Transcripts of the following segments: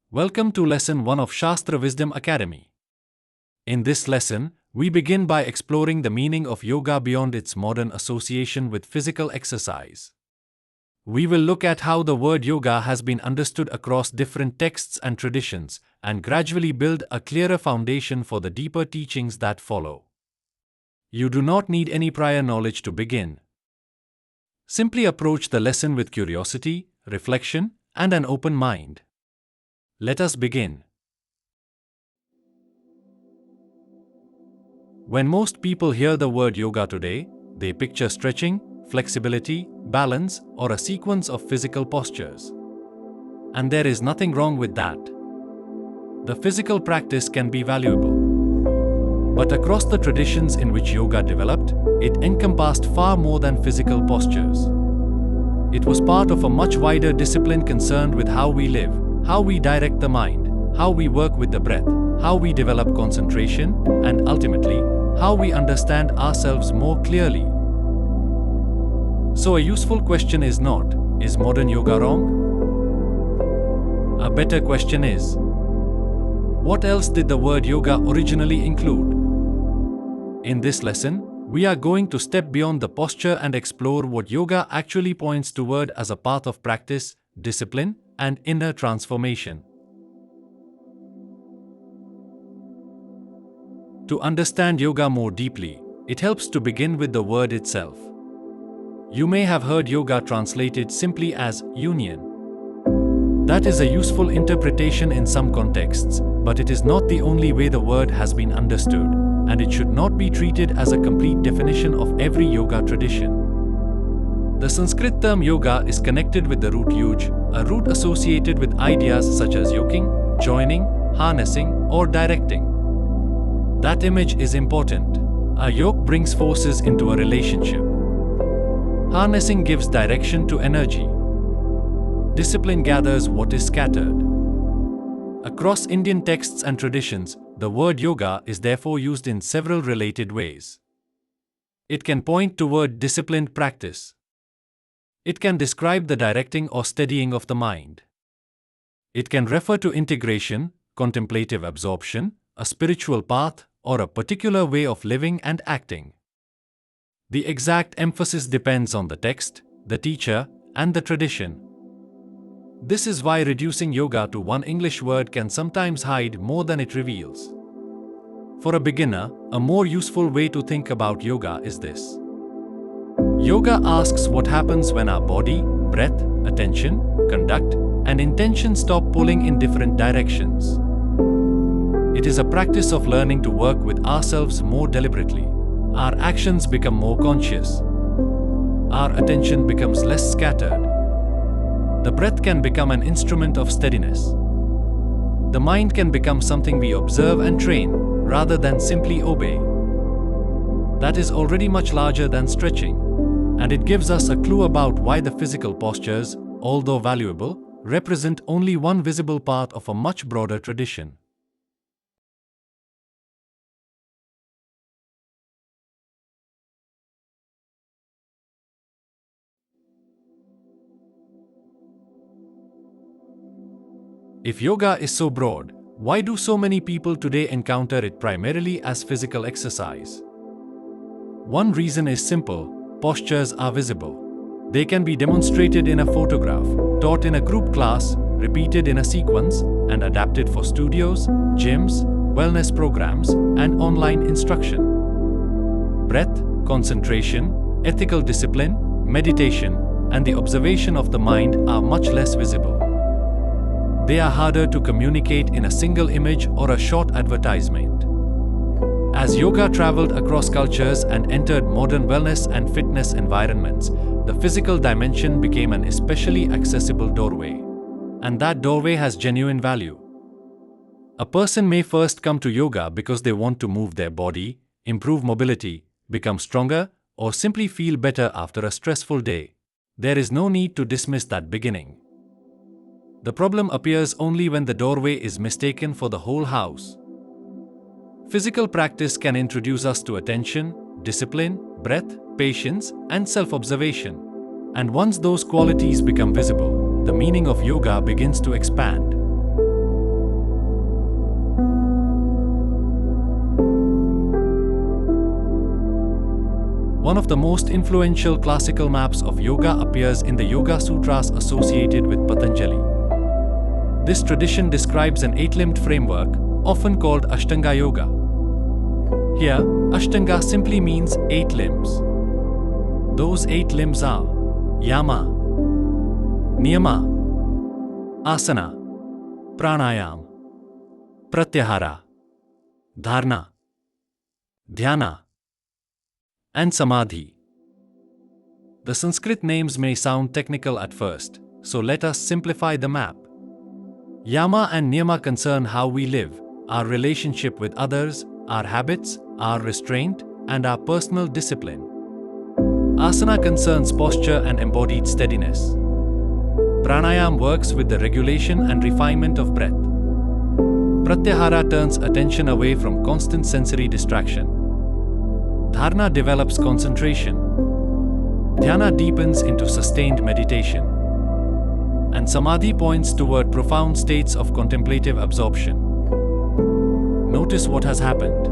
Welcome to Lesson 1 of Shastra Wisdom Academy. In this lesson, we begin by exploring the meaning of yoga beyond its modern association with physical exercise. We will look at how the word yoga has been understood across different texts and traditions, and gradually build a clearer foundation for the deeper teachings that follow. You do not need any prior knowledge to begin. Simply approach the lesson with curiosity, reflection, and an open mind. Let us begin. When most people hear the word yoga today, they picture stretching, flexibility, balance, or a sequence of physical postures. And there is nothing wrong with that. The physical practice can be valuable. But across the traditions in which yoga developed, it encompassed far more than physical postures. It was part of a much wider discipline concerned with how we live, how we direct the mind, how we work with the breath, how we develop concentration, and ultimately, how we understand ourselves more clearly. So a useful question is not, is modern yoga wrong? A better question is, what else did the word yoga originally include? In this lesson, we are going to step beyond the posture and explore what yoga actually points toward as a path of practice, discipline, and inner transformation. To understand yoga more deeply, it helps to begin with the word itself. You may have heard yoga translated simply as union. That is a useful interpretation in some contexts, but it is not the only way the word has been understood, and it should not be treated as a complete definition of every yoga tradition. The Sanskrit term yoga is connected with the root yuj, a root associated with ideas such as yoking, joining, harnessing, or directing. That image is important. A yoke brings forces into a relationship. Harnessing gives direction to energy. Discipline gathers what is scattered. Across Indian texts and traditions, the word yoga is therefore used in several related ways. It can point toward disciplined practice. It can describe the directing or steadying of the mind. It can refer to integration, contemplative absorption, a spiritual path, or a particular way of living and acting. The exact emphasis depends on the text, the teacher, and the tradition. This is why reducing yoga to one English word can sometimes hide more than it reveals. For a beginner, a more useful way to think about yoga is this. Yoga asks what happens when our body, breath, attention, conduct, and intention stop pulling in different directions. It is a practice of learning to work with ourselves more deliberately. Our actions become more conscious. Our attention becomes less scattered. The breath can become an instrument of steadiness. The mind can become something we observe and train, rather than simply obey. That is already much larger than stretching. And it gives us a clue about why the physical postures, although valuable, represent only one visible part of a much broader tradition. If yoga is so broad, why do so many people today encounter it primarily as physical exercise? One reason is simple. Postures are visible. They can be demonstrated in a photograph, taught in a group class, repeated in a sequence, and adapted for studios, gyms, wellness programs, and online instruction. Breath, concentration, ethical discipline, meditation, and the observation of the mind are much less visible. They are harder to communicate in a single image or a short advertisement. As yoga traveled across cultures and entered modern wellness and fitness environments, the physical dimension became an especially accessible doorway. And that doorway has genuine value. A person may first come to yoga because they want to move their body, improve mobility, become stronger, or simply feel better after a stressful day. There is no need to dismiss that beginning. The problem appears only when the doorway is mistaken for the whole house. Physical practice can introduce us to attention, discipline, breath, patience, and self-observation. And once those qualities become visible, the meaning of yoga begins to expand. One of the most influential classical maps of yoga appears in the Yoga Sutras associated with Patanjali. This tradition describes an eight-limbed framework, often called Ashtanga Yoga. Here, Ashtanga simply means 8 limbs. Those 8 limbs are Yama, Niyama, Asana, Pranayam, Pratyahara, Dharana, Dhyana, and Samadhi. The Sanskrit names may sound technical at first, so let us simplify the map. Yama and Niyama concern how we live, our relationship with others, our habits, our restraint, and our personal discipline. Asana concerns posture and embodied steadiness. Pranayam works with the regulation and refinement of breath. Pratyahara turns attention away from constant sensory distraction. Dharana develops concentration. Dhyana deepens into sustained meditation. And Samadhi points toward profound states of contemplative absorption. Notice what has happened.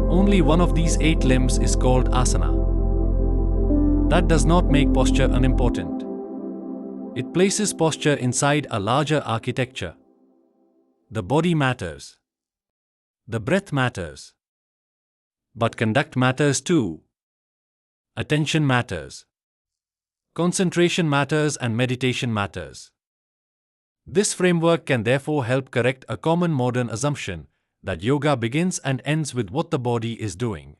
Only one of these 8 limbs is called asana. That does not make posture unimportant. It places posture inside a larger architecture. The body matters. The breath matters. But conduct matters too. Attention matters. Concentration matters and meditation matters. This framework can therefore help correct a common modern assumption that yoga begins and ends with what the body is doing.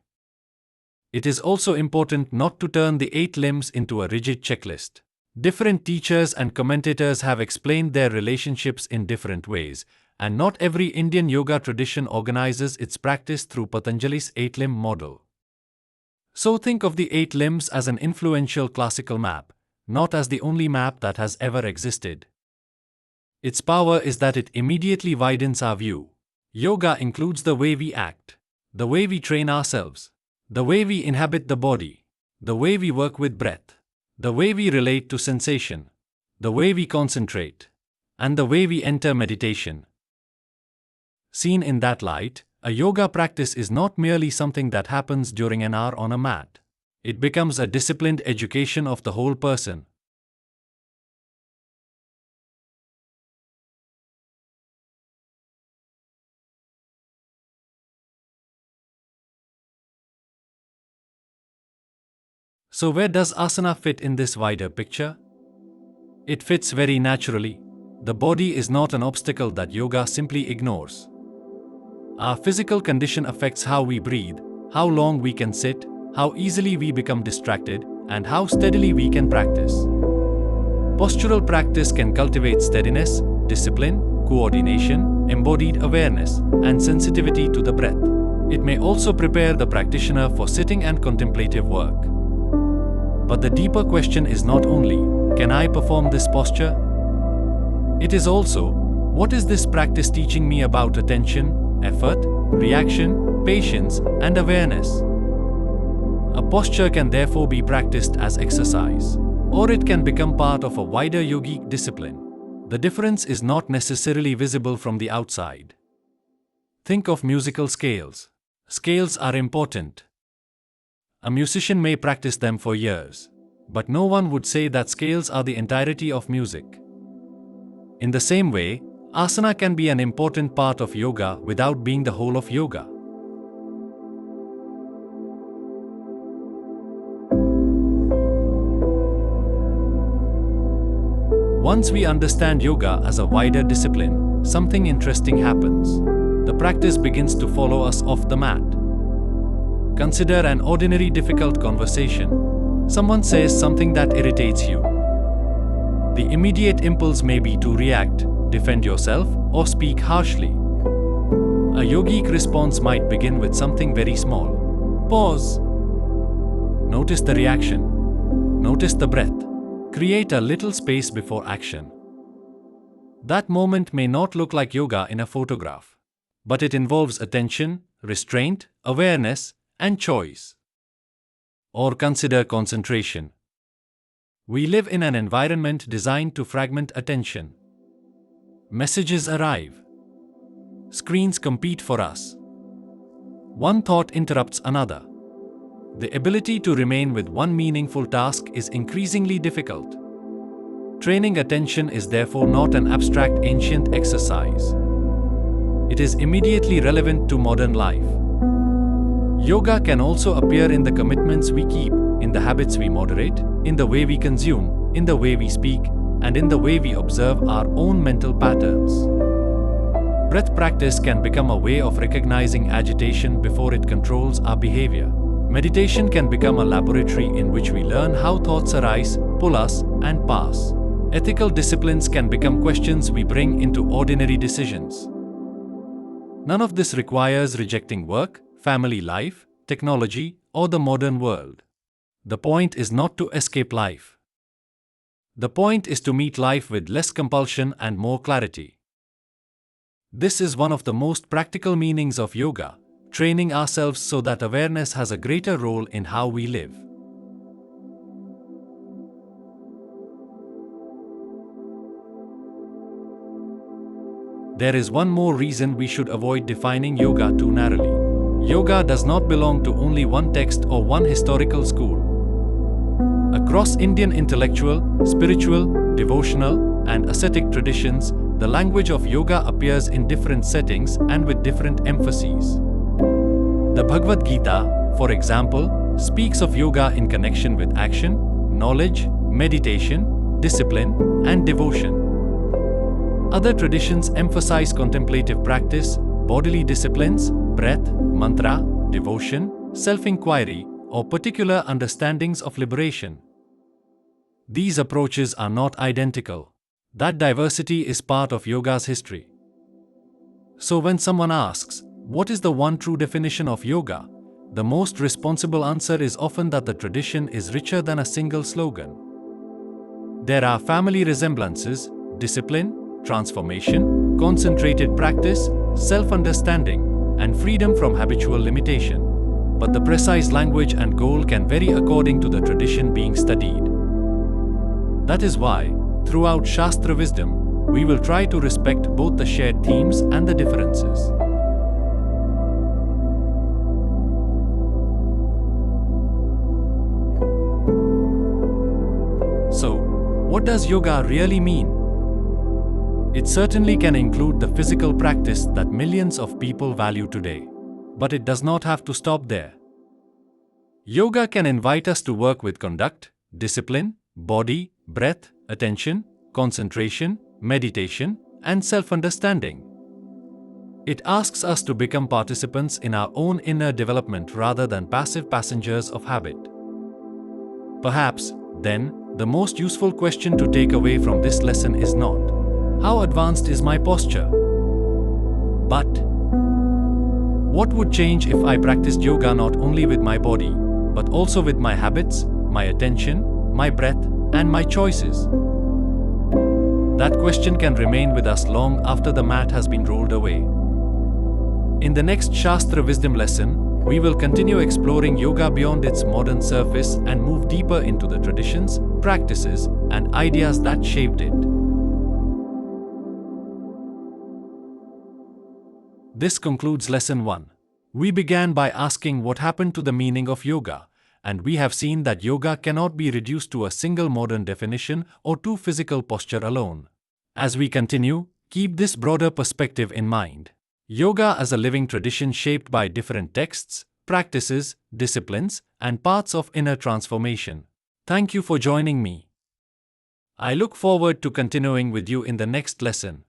It is also important not to turn the 8 limbs into a rigid checklist. Different teachers and commentators have explained their relationships in different ways, and not every Indian yoga tradition organizes its practice through Patanjali's 8-limb model. So think of the 8 limbs as an influential classical map, not as the only map that has ever existed. Its power is that it immediately widens our view. Yoga includes the way we act, the way we train ourselves, the way we inhabit the body, the way we work with breath, the way we relate to sensation, the way we concentrate, and the way we enter meditation. Seen in that light, a yoga practice is not merely something that happens during an hour on a mat. It becomes a disciplined education of the whole person. So where does asana fit in this wider picture? It fits very naturally. The body is not an obstacle that yoga simply ignores. Our physical condition affects how we breathe, how long we can sit, how easily we become distracted, and how steadily we can practice. Postural practice can cultivate steadiness, discipline, coordination, embodied awareness, and sensitivity to the breath. It may also prepare the practitioner for sitting and contemplative work. But the deeper question is not only, can I perform this posture? It is also, what is this practice teaching me about attention, effort, reaction, patience, and awareness? A posture can therefore be practiced as exercise, or it can become part of a wider yogic discipline. The difference is not necessarily visible from the outside. Think of musical scales. Scales are important. A musician may practice them for years, but no one would say that scales are the entirety of music. In the same way, asana can be an important part of yoga without being the whole of yoga. Once we understand yoga as a wider discipline, something interesting happens. The practice begins to follow us off the mat. Consider an ordinary difficult conversation. Someone says something that irritates you. The immediate impulse may be to react, defend yourself, or speak harshly. A yogic response might begin with something very small. Pause. Notice the reaction. Notice the breath. Create a little space before action. That moment may not look like yoga in a photograph, but it involves attention, restraint, awareness, and choice. Or consider concentration. We live in an environment designed to fragment attention. Messages arrive. Screens compete for us. One thought interrupts another. The ability to remain with one meaningful task is increasingly difficult. Training attention is therefore not an abstract ancient exercise. It is immediately relevant to modern life. Yoga can also appear in the commitments we keep, in the habits we moderate, in the way we consume, in the way we speak, and in the way we observe our own mental patterns. Breath practice can become a way of recognizing agitation before it controls our behavior. Meditation can become a laboratory in which we learn how thoughts arise, pull us, and pass. Ethical disciplines can become questions we bring into ordinary decisions. None of this requires rejecting work, family life, technology, or the modern world. The point is not to escape life. The point is to meet life with less compulsion and more clarity. This is one of the most practical meanings of yoga, training ourselves so that awareness has a greater role in how we live. There is one more reason we should avoid defining yoga too narrowly. Yoga does not belong to only one text or one historical school. Across Indian intellectual, spiritual, devotional, and ascetic traditions, the language of yoga appears in different settings and with different emphases. The Bhagavad Gita, for example, speaks of yoga in connection with action, knowledge, meditation, discipline, and devotion. Other traditions emphasize contemplative practice, bodily disciplines, breath, mantra, devotion, self-inquiry, or particular understandings of liberation. These approaches are not identical. That diversity is part of yoga's history. So when someone asks, what is the one true definition of yoga? The most responsible answer is often that the tradition is richer than a single slogan. There are family resemblances, discipline, transformation, concentrated practice, self-understanding, and freedom from habitual limitation. But the precise language and goal can vary according to the tradition being studied. That is why, throughout Shastra Wisdom, we will try to respect both the shared themes and the differences. So, what does yoga really mean? It certainly can include the physical practice that millions of people value today. But it does not have to stop there. Yoga can invite us to work with conduct, discipline, body, breath, attention, concentration, meditation, and self-understanding. It asks us to become participants in our own inner development rather than passive passengers of habit. Perhaps, then, the most useful question to take away from this lesson is not, how advanced is my posture? But, what would change if I practiced yoga not only with my body, but also with my habits, my attention, my breath, and my choices? That question can remain with us long after the mat has been rolled away. In the next Shastra Wisdom lesson, we will continue exploring yoga beyond its modern surface and move deeper into the traditions, practices, and ideas that shaped it. This concludes Lesson 1. We began by asking what happened to the meaning of yoga, and we have seen that yoga cannot be reduced to a single modern definition or to physical posture alone. As we continue, keep this broader perspective in mind. Yoga as a living tradition shaped by different texts, practices, disciplines, and paths of inner transformation. Thank you for joining me. I look forward to continuing with you in the next lesson.